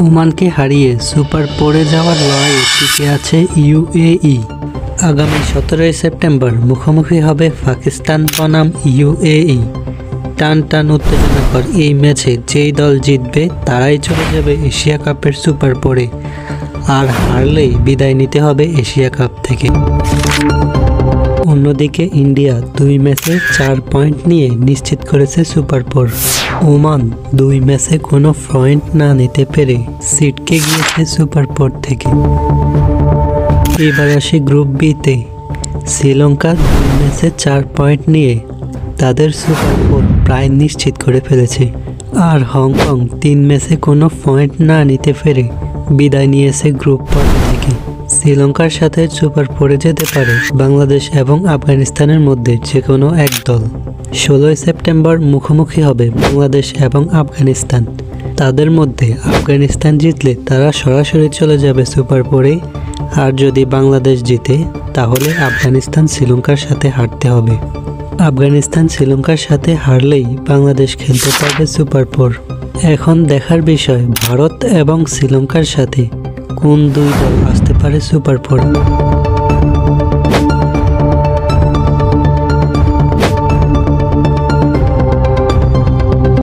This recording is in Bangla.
ওমানকে হারিয়ে সুপার পড়ে যাওয়ার লড়াইয়ে টিকে আছে ইউএই। আগামী 17 সেপ্টেম্বর মুখোমুখি হবে পাকিস্তান বনাম ইউএই। টান টান উত্তেজনাকর এই ম্যাচে যেই দল জিতবে তারাই চলে যাবে এশিয়া কাপের সুপার পড়ে, আর হারলেই বিদায় নিতে হবে এশিয়া কাপ থেকে। অন্যদিকে ইন্ডিয়া 2 ম্যাচে 4 পয়েন্ট নিয়ে নিশ্চিত করেছে সুপার ফোর। ওমান 2 ম্যাচে কোনো পয়েন্ট না নিতে পেরে ছিটকে গিয়েছে সুপার ফোর থেকে। এবার আসে গ্রুপ বিতে। শ্রীলঙ্কা 2 ম্যাচে 4 পয়েন্ট নিয়ে তাদের সুপার ফোর প্রায় নিশ্চিত করে ফেলেছে, আর হংকং 3 ম্যাচে কোনো পয়েন্ট না নিতে পেরে বিদায় নিয়েছে গ্রুপ পর্ব থেকে। শ্রীলঙ্কার সাথে সুপার ফোরে যেতে পারে বাংলাদেশ এবং আফগানিস্তানের মধ্যে যে কোনো এক দল। 16 সেপ্টেম্বর মুখোমুখি হবে বাংলাদেশ এবং আফগানিস্তান। তাদের মধ্যে আফগানিস্তান জিতলে তারা সরাসরি চলে যাবে সুপার ফোরে, আর যদি বাংলাদেশ জিতে তাহলে আফগানিস্তান শ্রীলঙ্কার সাথে হারতে হবে। আফগানিস্তান শ্রীলঙ্কার সাথে হারলেই বাংলাদেশ খেলতে পারবে সুপার ফোর। এখন দেখার বিষয় ভারত এবং শ্রীলঙ্কার সাথে কোন 2 দল আসতে পারে সুপার ফোর।